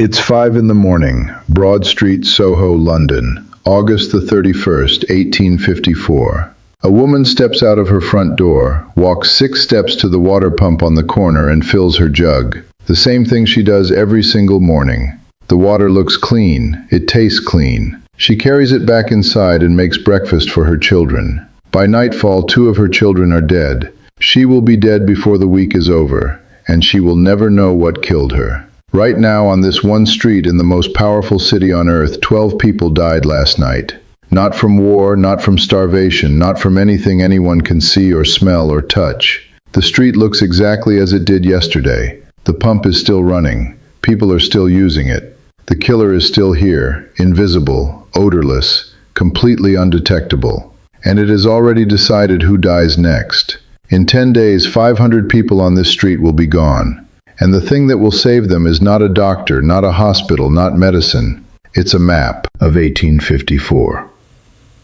It's 5 in the morning, Broad Street, Soho, London, August the 31st, 1854. A woman steps out of her front door, walks 6 steps to the water pump on the corner and fills her jug. The same thing she does every single morning. The water looks clean, it tastes clean. She carries it back inside and makes breakfast for her children. By nightfall, 2 of her children are dead. She will be dead before the week is over, and she will never know what killed her. Right now, on this one street in the most powerful city on earth, 12 people died last night. Not from war, not from starvation, not from anything anyone can see or smell or touch. The street looks exactly as it did yesterday. The pump is still running. People are still using it. The killer is still here, invisible, odorless, completely undetectable. And it is already decided who dies next. In 10 days, 500 people on this street will be gone. And the thing that will save them is not a doctor, not a hospital, not medicine. It's a map of 1854.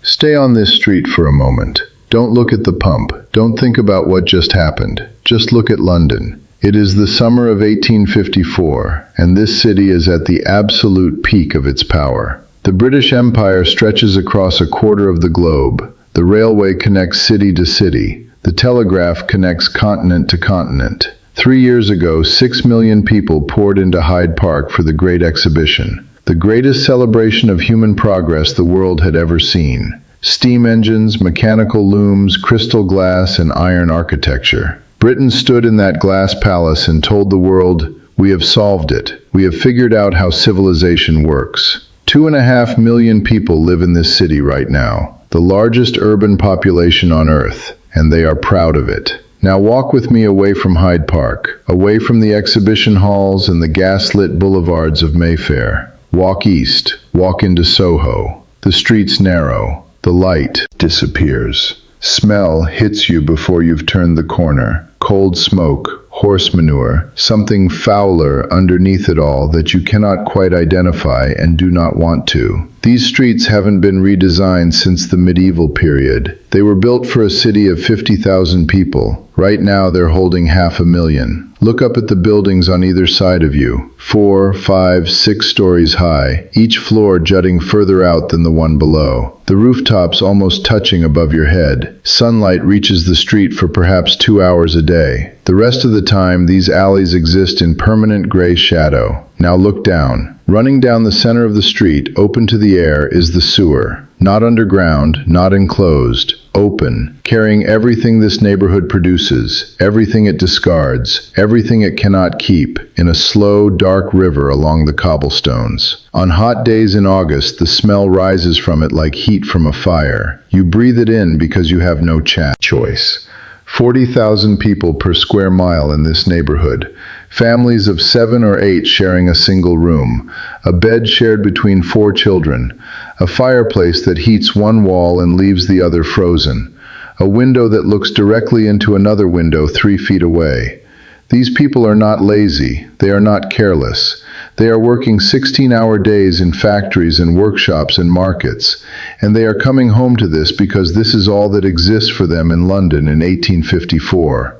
Stay on this street for a moment. Don't look at the pump. Don't think about what just happened. Just look at London. It is the summer of 1854, and this city is at the absolute peak of its power. The British Empire stretches across a quarter of the globe. The railway connects city to city. The telegraph connects continent to continent. 3 years ago, 6 million people poured into Hyde Park for the Great Exhibition, the greatest celebration of human progress the world had ever seen. Steam engines, mechanical looms, crystal glass, and iron architecture. Britain stood in that glass palace and told the world, "We have solved it. We have figured out how civilization works." 2.5 million people live in this city right now, the largest urban population on earth, and they are proud of it. Now walk with me away from Hyde Park, away from the exhibition halls and the gas-lit boulevards of Mayfair. Walk east, walk into Soho. The streets narrow, the light disappears. Smell hits you before you've turned the corner. Cold smoke, horse manure, something fouler underneath it all that you cannot quite identify and do not want to. These streets haven't been redesigned since the medieval period. They were built for a city of 50,000 people. Right now they're holding 500,000. Look up at the buildings on either side of you. 4, 5, 6 stories high, each floor jutting further out than the one below. The rooftops almost touching above your head. Sunlight reaches the street for perhaps 2 hours a day. The rest of the time, these alleys exist in permanent gray shadow. Now look down. Running down the center of the street, open to the air, is the sewer. Not underground, not enclosed, open, carrying everything this neighborhood produces, everything it discards, everything it cannot keep, in a slow, dark river along the cobblestones. On hot days in August, the smell rises from it like heat from a fire. You breathe it in because you have no choice. 40,000 people per square mile in this neighborhood. Families of 7 or 8 sharing a single room, a bed shared between 4 children, a fireplace that heats one wall and leaves the other frozen, a window that looks directly into another window 3 feet away. These people are not lazy, they are not careless. They are working 16-hour days in factories and workshops and markets, and they are coming home to this because this is all that exists for them in London in 1854.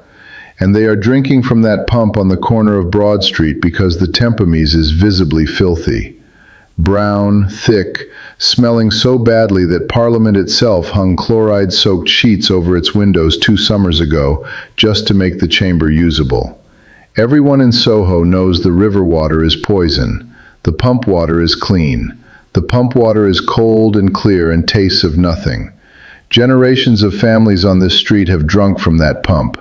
And they are drinking from that pump on the corner of Broad Street because the Tempomese is visibly filthy. Brown, thick, smelling so badly that Parliament itself hung chloride-soaked sheets over its windows 2 summers ago just to make the chamber usable. Everyone in Soho knows the river water is poison. The pump water is clean. The pump water is cold and clear and tastes of nothing. Generations of families on this street have drunk from that pump.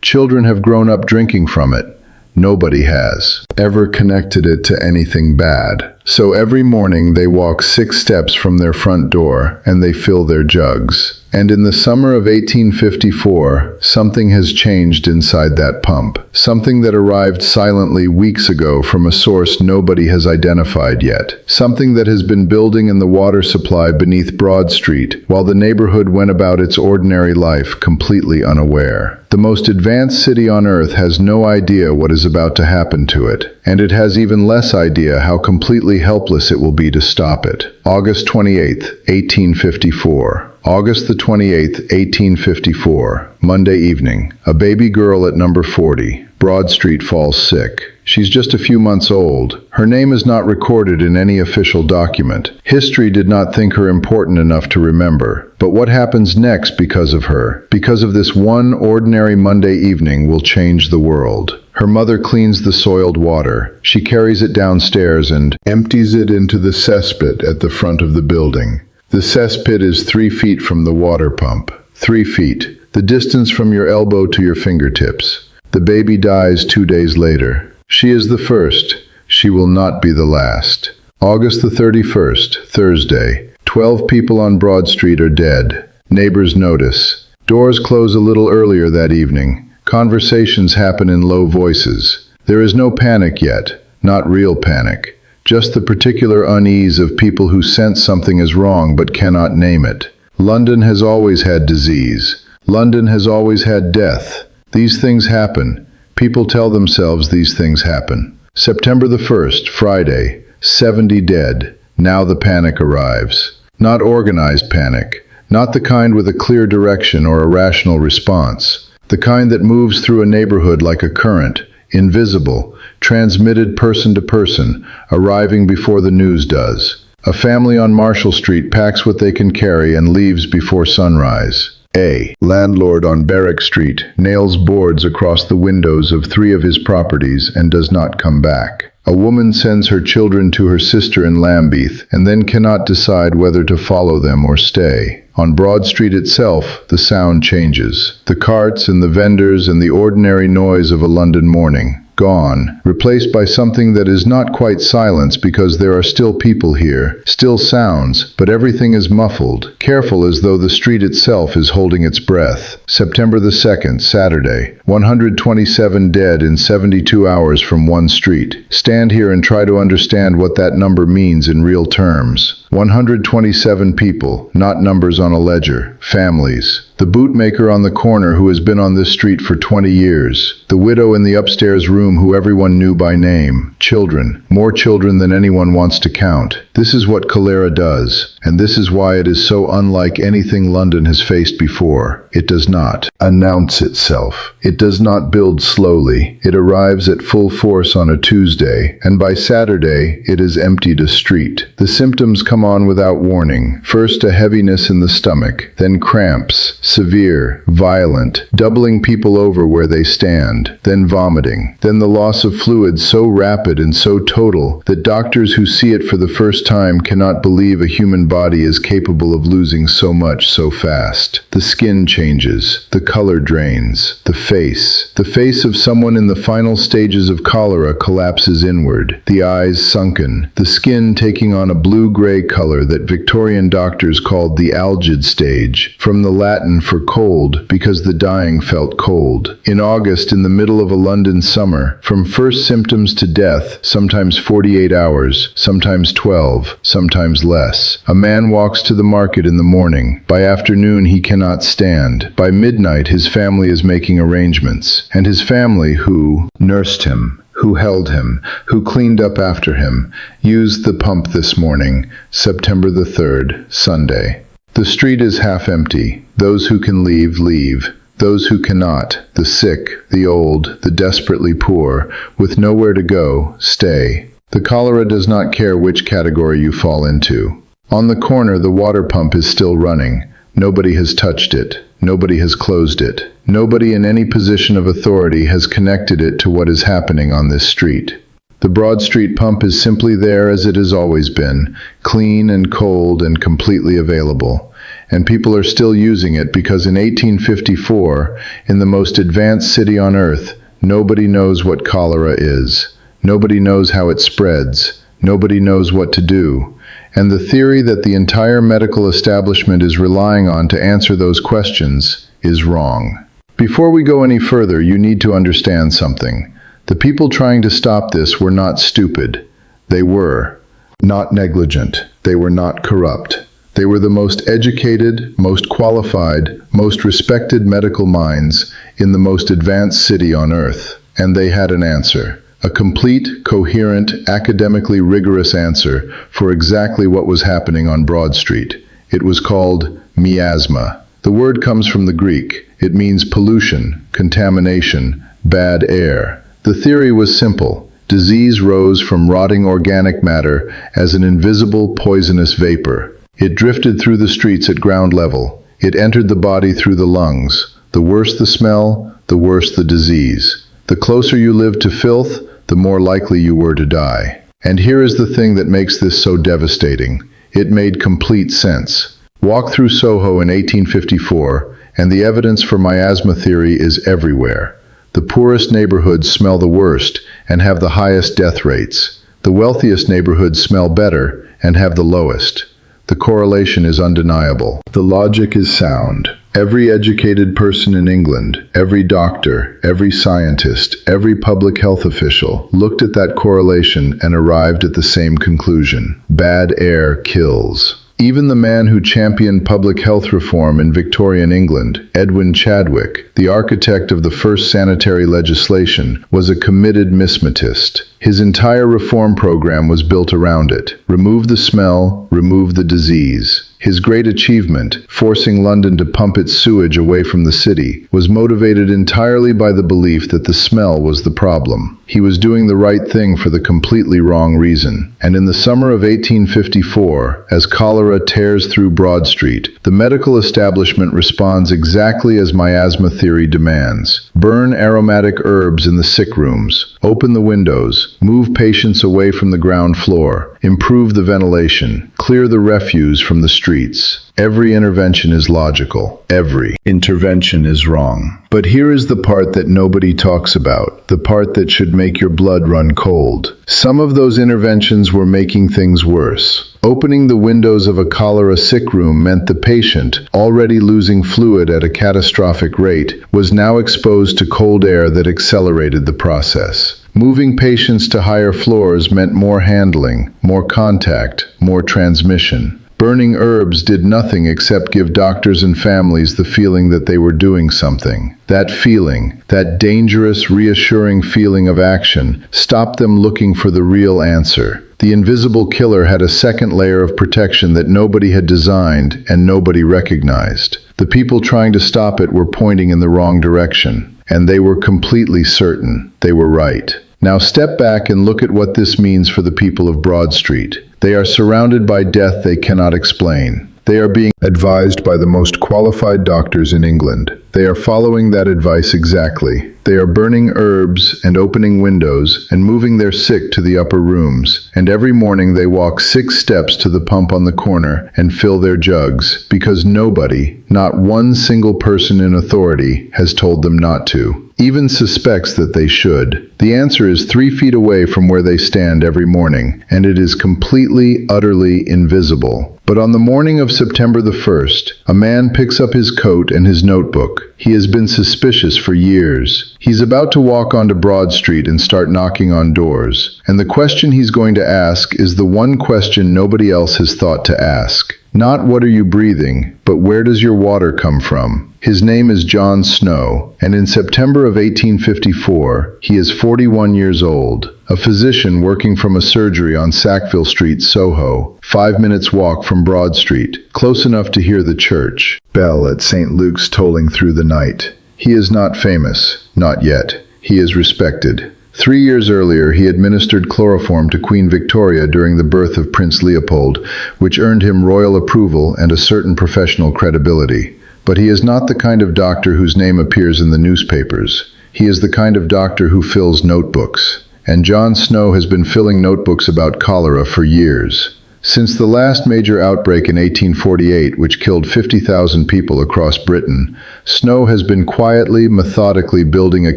Children have grown up drinking from it. Nobody has ever connected it to anything bad. So every morning they walk 6 steps from their front door and they fill their jugs. And in the summer of 1854, something has changed inside that pump. Something that arrived silently weeks ago from a source nobody has identified yet. Something that has been building in the water supply beneath Broad Street, while the neighborhood went about its ordinary life completely unaware. The most advanced city on earth has no idea what is about to happen to it, and it has even less idea how completely helpless it will be to stop it. August 28, 1854. August the 28th, 1854, Monday evening. A baby girl at number 40. Broad Street falls sick. She's just a few months old. Her name is not recorded in any official document. History did not think her important enough to remember. But what happens next because of her, because of this one ordinary Monday evening, will change the world. Her mother cleans the soiled water. She carries it downstairs and empties it into the cesspit at the front of the building. The cesspit is 3 feet from the water pump. 3 feet, the distance from your elbow to your fingertips. The baby dies 2 days later. She is the first. She will not be the last. August the 31st, Thursday. 12 people on Broad Street are dead. Neighbors notice. Doors close a little earlier that evening. Conversations happen in low voices. There is no panic yet, not real panic. Just the particular unease of people who sense something is wrong but cannot name it. London has always had disease. London has always had death. These things happen. People tell themselves these things happen. September the 1st, Friday, 70 dead. Now the panic arrives. Not organized panic, not the kind with a clear direction or a rational response. The kind that moves through a neighborhood like a current, invisible, transmitted person to person, arriving before the news does. A family on Marshall Street packs what they can carry and leaves before sunrise. A landlord on Barrack Street nails boards across the windows of 3 of his properties and does not come back. A woman sends her children to her sister in Lambeth and then cannot decide whether to follow them or stay. On Broad Street itself, the sound changes. The carts and the vendors and the ordinary noise of a London morning. Gone, replaced by something that is not quite silence because there are still people here, still sounds, but everything is muffled, careful as though the street itself is holding its breath. September the 2nd, Saturday. 127 dead in 72 hours from one street. Stand here and try to understand what that number means in real terms. 127 people, not numbers on a ledger, families. The bootmaker on the corner who has been on this street for 20 years. The widow in the upstairs room who everyone knew by name. Children, more children than anyone wants to count. This is what cholera does, and this is why it is so unlike anything London has faced before. It does not announce itself. It does not build slowly. It arrives at full force on a Tuesday, and by Saturday it has emptied a street. The symptoms come on without warning. First a heaviness in the stomach, then cramps, severe, violent, doubling people over where they stand, then vomiting, then the loss of fluid so rapid and so total that doctors who see it for the first time cannot believe a human body is capable of losing so much so fast. The skin changes, the color drains, the face of someone in the final stages of cholera collapses inward, the eyes sunken, the skin taking on a blue-gray color that Victorian doctors called the algid stage, from the Latin for cold because the dying felt cold. In August, in the middle of a London summer, from first symptoms to death, sometimes 48 hours, sometimes 12, sometimes less. A man walks to the market in the morning. By afternoon he cannot stand. By midnight his family is making arrangements. And his family who nursed him, who held him, who cleaned up after him, used the pump this morning, September the 3rd, Sunday. The street is half empty. Those who can leave, leave. Those who cannot, the sick, the old, the desperately poor, with nowhere to go, stay. The cholera does not care which category you fall into. On the corner, the water pump is still running. Nobody has touched it. Nobody has closed it. Nobody in any position of authority has connected it to what is happening on this street. The Broad Street pump is simply there as it has always been, clean and cold and completely available. And people are still using it because in 1854, in the most advanced city on earth, nobody knows what cholera is. Nobody knows how it spreads. Nobody knows what to do. And the theory that the entire medical establishment is relying on to answer those questions is wrong. Before we go any further, you need to understand something. The people trying to stop this were not stupid. They were not negligent. They were not corrupt. They were the most educated, most qualified, most respected medical minds in the most advanced city on earth. And they had an answer. A complete, coherent, academically rigorous answer for exactly what was happening on Broad Street. It was called miasma. The word comes from the Greek. It means pollution, contamination, bad air. The theory was simple. Disease rose from rotting organic matter as an invisible, poisonous vapor. It drifted through the streets at ground level. It entered the body through the lungs. The worse the smell, the worse the disease. The closer you lived to filth, the more likely you were to die. And here is the thing that makes this so devastating. It made complete sense. Walk through Soho in 1854, and the evidence for miasma theory is everywhere. The poorest neighborhoods smell the worst and have the highest death rates. The wealthiest neighborhoods smell better and have the lowest. The correlation is undeniable. The logic is sound. Every educated person in England, every doctor, every scientist, every public health official looked at that correlation and arrived at the same conclusion. Bad air kills. Even the man who championed public health reform in Victorian England, Edwin Chadwick, the architect of the first sanitary legislation, was a committed mismatist. His entire reform program was built around it. Remove the smell, remove the disease. His great achievement, forcing London to pump its sewage away from the city, was motivated entirely by the belief that the smell was the problem. He was doing the right thing for the completely wrong reason. And in the summer of 1854, as cholera tears through Broad Street, the medical establishment responds exactly as miasma theory demands. Burn aromatic herbs in the sick rooms. Open the windows. Move patients away from the ground floor. Improve the ventilation. Clear the refuse from the streets. Every intervention is logical. Every intervention is wrong. But here is the part that nobody talks about, the part that should make your blood run cold. Some of those interventions were making things worse. Opening the windows of a cholera sick room meant the patient, already losing fluid at a catastrophic rate, was now exposed to cold air that accelerated the process. Moving patients to higher floors meant more handling, more contact, more transmission. Burning herbs did nothing except give doctors and families the feeling that they were doing something. That feeling, that dangerous, reassuring feeling of action, stopped them looking for the real answer. The invisible killer had a second layer of protection that nobody had designed and nobody recognized. The people trying to stop it were pointing in the wrong direction, and they were completely certain they were right. Now step back and look at what this means for the people of Broad Street. They are surrounded by death they cannot explain. They are being advised by the most qualified doctors in England. They are following that advice exactly. They are burning herbs and opening windows and moving their sick to the upper rooms. And every morning they walk 6 steps to the pump on the corner and fill their jugs, because nobody, not one single person in authority, has told them not to. Even suspects that they should. The answer is 3 feet away from where they stand every morning, and it is completely, utterly invisible. But on the morning of September the 1st, a man picks up his coat and his notebook. He has been suspicious for years. He's about to walk onto Broad Street and start knocking on doors. And the question he's going to ask is the one question nobody else has thought to ask. Not what are you breathing, but where does your water come from? His name is John Snow, and in September of 1854, he is 41 years old, a physician working from a surgery on Sackville Street, Soho, 5 minutes walk from Broad Street, close enough to hear the church bell at St. Luke's tolling through the night. He is not famous, not yet. He is respected. 3 years earlier, he administered chloroform to Queen Victoria during the birth of Prince Leopold, which earned him royal approval and a certain professional credibility. But he is not the kind of doctor whose name appears in the newspapers. He is the kind of doctor who fills notebooks. And John Snow has been filling notebooks about cholera for years. Since the last major outbreak in 1848, which killed 50,000 people across Britain, Snow has been quietly, methodically building a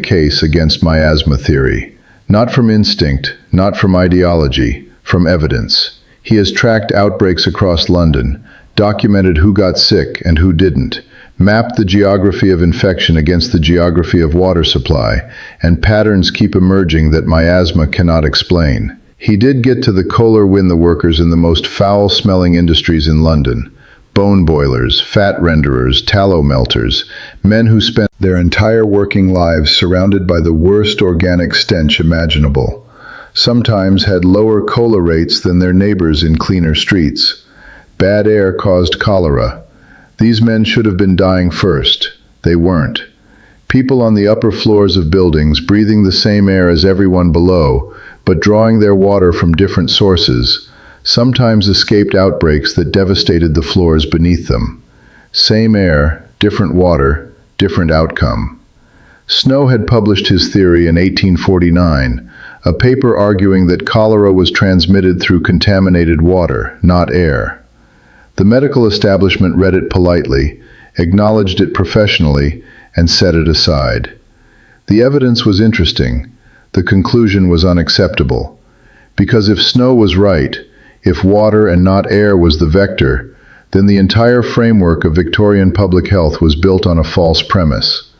case against miasma theory. Not from instinct, not from ideology, from evidence. He has tracked outbreaks across London, documented who got sick and who didn't, mapped the geography of infection against the geography of water supply, and patterns keep emerging that miasma cannot explain. He did get to the Kohler window workers in the most foul-smelling industries in London. Bone boilers, fat renderers, tallow melters, men who spent their entire working lives surrounded by the worst organic stench imaginable, sometimes had lower COLA rates than their neighbors in cleaner streets. Bad air caused cholera. These men should have been dying first. They weren't. People on the upper floors of buildings breathing the same air as everyone below, but drawing their water from different sources, sometimes escaped outbreaks that devastated the floors beneath them. Same air, different water, different outcome. Snow had published his theory in 1849, a paper arguing that cholera was transmitted through contaminated water, not air. The medical establishment read it politely, acknowledged it professionally, and set it aside. The evidence was interesting. The conclusion was unacceptable. Because if Snow was right, if water and not air was the vector, then the entire framework of Victorian public health was built on a false premise.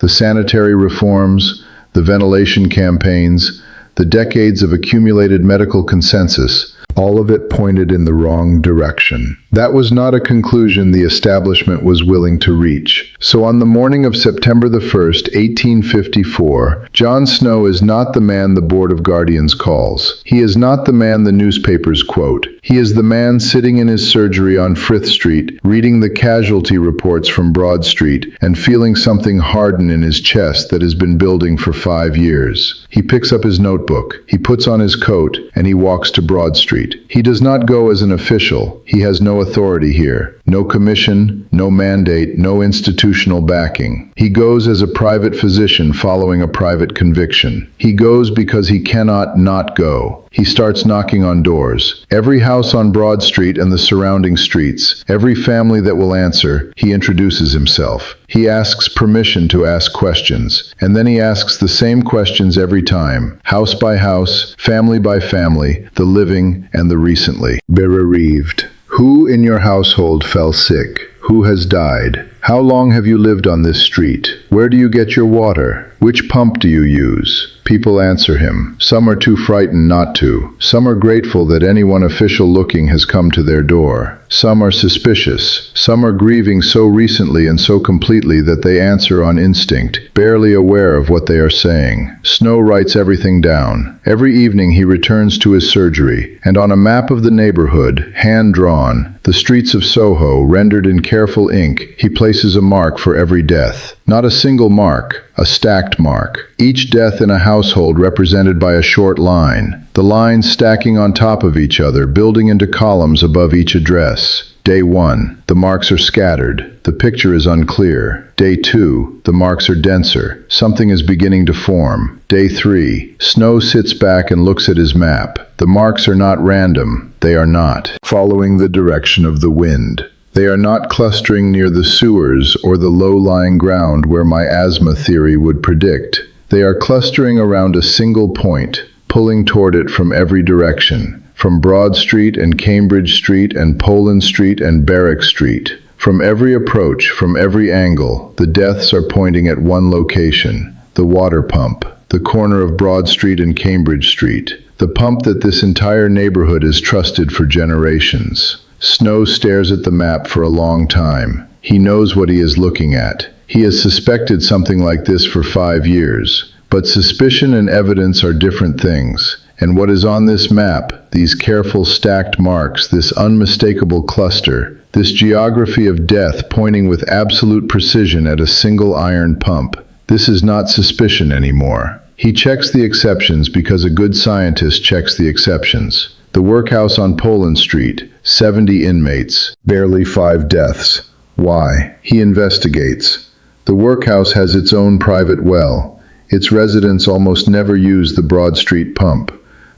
The sanitary reforms, the ventilation campaigns, the decades of accumulated medical consensus, all of it pointed in the wrong direction. That was not a conclusion the establishment was willing to reach. So on the morning of September the 1st, 1854, John Snow is not the man the Board of Guardians calls. He is not the man the newspapers quote. He is the man sitting in his surgery on Frith Street, reading the casualty reports from Broad Street, and feeling something harden in his chest that has been building for 5 years. He picks up his notebook, he puts on his coat, and he walks to Broad Street. He does not go as an official. He has no authority here. No commission, no mandate, no institutional backing. He goes as a private physician following a private conviction. He goes because he cannot not go. He starts knocking on doors. Every house on Broad Street and the surrounding streets, every family that will answer, he introduces himself. He asks permission to ask questions, and then he asks the same questions every time, house by house, family by family, the living and the recently bereaved. Who in your household fell sick? Who has died? How long have you lived on this street? Where do you get your water? Which pump do you use? People answer him. Some are too frightened not to. Some are grateful that anyone official looking has come to their door. Some are suspicious. Some are grieving so recently and so completely that they answer on instinct, barely aware of what they are saying. Snow writes everything down. Every evening he returns to his surgery, and on a map of the neighborhood, hand-drawn, the streets of Soho, rendered in careful ink, he places a mark for every death. Not a single mark, a stacked mark. Each death in a household represented by a short line, the lines stacking on top of each other, building into columns above each address. Day 1, the marks are scattered. The picture is unclear. Day 2, the marks are denser. Something is beginning to form. Day 3, Snow sits back and looks at his map. The marks are not random. They are not following the direction of the wind. They are not clustering near the sewers or the low-lying ground where my asthma theory would predict. They are clustering around a single point, pulling toward it from every direction, from Broad Street and Cambridge Street and Poland Street and Barrack Street. From every approach, from every angle, the deaths are pointing at one location, the water pump, the corner of Broad Street and Cambridge Street, the pump that this entire neighborhood has trusted for generations. Snow stares at the map for a long time. He knows what he is looking at. He has suspected something like this for 5 years. But suspicion and evidence are different things. And what is on this map, these careful stacked marks, this unmistakable cluster, this geography of death pointing with absolute precision at a single iron pump, this is not suspicion anymore. He checks the exceptions because a good scientist checks the exceptions. The workhouse on Poland Street, 70 inmates, barely 5 deaths. Why? He investigates. The workhouse has its own private well. Its residents almost never use the Broad Street pump.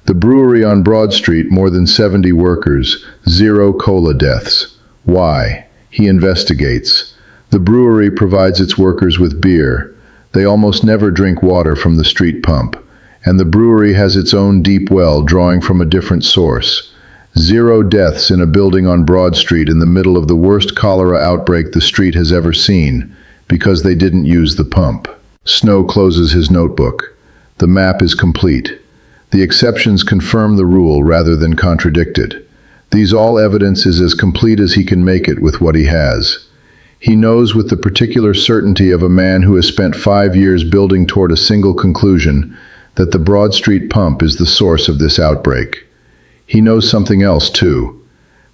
The brewery on Broad Street, more than 70 workers, 0 cola deaths. Why? He investigates. The brewery provides its workers with beer. They almost never drink water from the street pump. And the brewery has its own deep well drawing from a different source. 0 deaths in a building on Broad Street in the middle of the worst cholera outbreak the street has ever seen, because they didn't use the pump. Snow closes his notebook. The map is complete. The exceptions confirm the rule rather than contradict it. These all evidence is as complete as he can make it with what he has. He knows with the particular certainty of a man who has spent 5 years building toward a single conclusion that the Broad Street pump is the source of this outbreak. He knows something else too.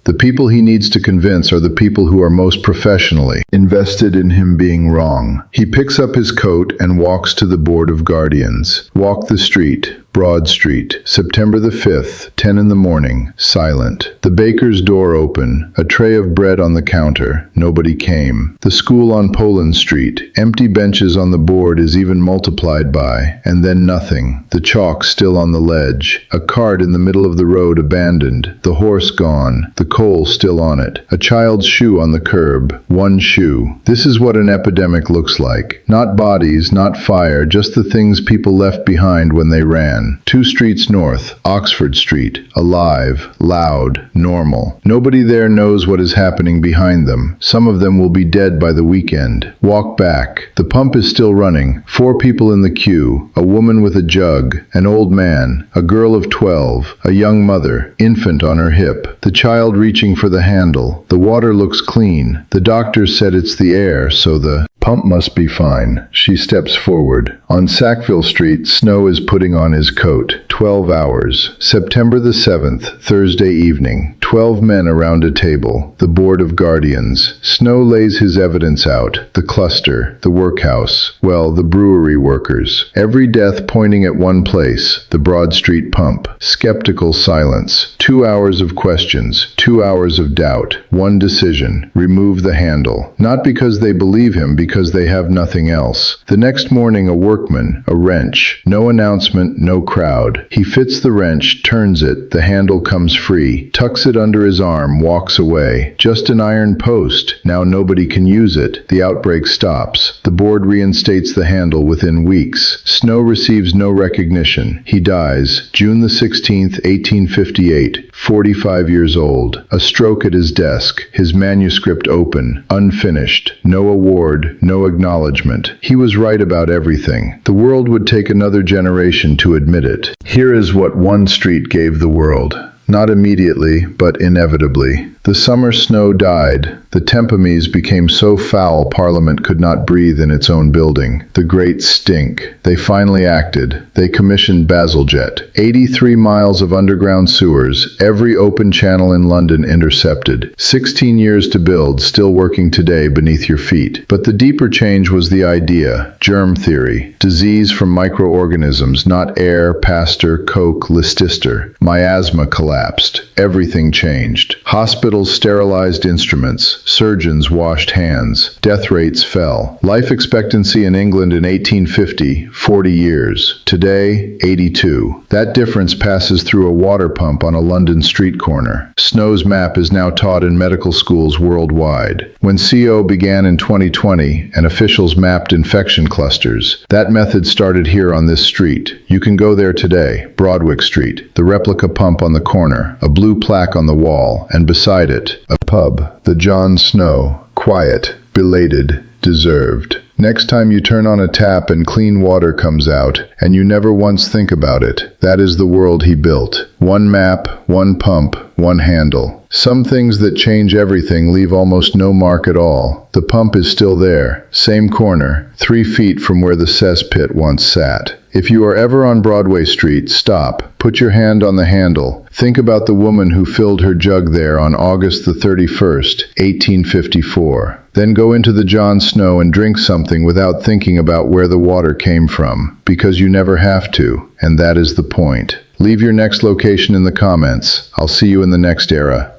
The people he needs to convince are the people who are most professionally invested in him being wrong. He picks up his coat and walks to the Board of Guardians. Walk the street. Broad Street, September the 5th, 10 in the morning, silent. The baker's door open, a tray of bread on the counter, nobody came. The school on Poland Street, empty benches on the board is even multiplied by, and then nothing. The chalk still on the ledge, a cart in the middle of the road abandoned, the horse gone, the coal still on it, a child's shoe on the curb, one shoe. This is what an epidemic looks like. Not bodies, not fire, just the things people left behind when they ran. 2 streets north, Oxford Street, alive, loud, normal. Nobody there knows what is happening behind them. Some of them will be dead by the weekend. Walk back. The pump is still running. 4 people in the queue, a woman with a jug, an old man, a girl of 12, a young mother, infant on her hip, the child reaching for the handle. The water looks clean. The doctors said it's the air, so the pump must be fine. She steps forward. On Sackville Street, Snow is putting on his coat. 12 hours. September the 7th, Thursday evening. 12 men around a table. The Board of Guardians. Snow lays his evidence out. The cluster. The workhouse. Well, the brewery workers. Every death pointing at one place. The Broad Street pump. Skeptical silence. 2 hours of questions. 2 hours of doubt. One decision. Remove the handle. Not because they believe him, because they have nothing else. The next morning, a workman, a wrench. No announcement, no crowd. He fits the wrench, turns it, the handle comes free, tucks it under his arm, walks away. Just an iron post. Now nobody can use it. The outbreak stops. The board reinstates the handle within weeks. Snow receives no recognition. He dies, June the 16th, 1858, 45 years old. A stroke at his desk, his manuscript open, unfinished. No award, no acknowledgement. He was right about everything. The world would take another generation to admit it. Here is what one street gave the world. Not immediately, but inevitably. The summer snow died. The Tempomies became so foul Parliament could not breathe in its own building. The great stink. They finally acted. They commissioned Bazalgette. 83 miles of underground sewers, every open channel in London intercepted. 16 years to build, still working today beneath your feet. But the deeper change was the idea. Germ theory. Disease from microorganisms, not air, pastor, coke, listister. Miasma collapsed. Everything changed. Hospitals sterilized instruments. Surgeons washed hands. Death rates fell. Life expectancy in England in 1850, 40 years. Today, 82. That difference passes through a water pump on a London street corner. Snow's map is now taught in medical schools worldwide. When CO began in 2020 and officials mapped infection clusters, that method started here on this street. You can go there today, Broadwick Street, the replica pump on the corner, a blue plaque on the wall, and beside it, a pub, the John Snow, quiet, belated, deserved. Next time you turn on a tap and clean water comes out, and you never once think about it, that is the world he built. One map, one pump, one handle. Some things that change everything leave almost no mark at all. The pump is still there, same corner, 3 feet from where the cesspit once sat. If you are ever on Broadway Street, stop, put your hand on the handle. Think about the woman who filled her jug there on August the 31st, 1854. Then go into the John Snow and drink something without thinking about where the water came from, because you never have to, and that is the point. Leave your next location in the comments. I'll see you in the next era.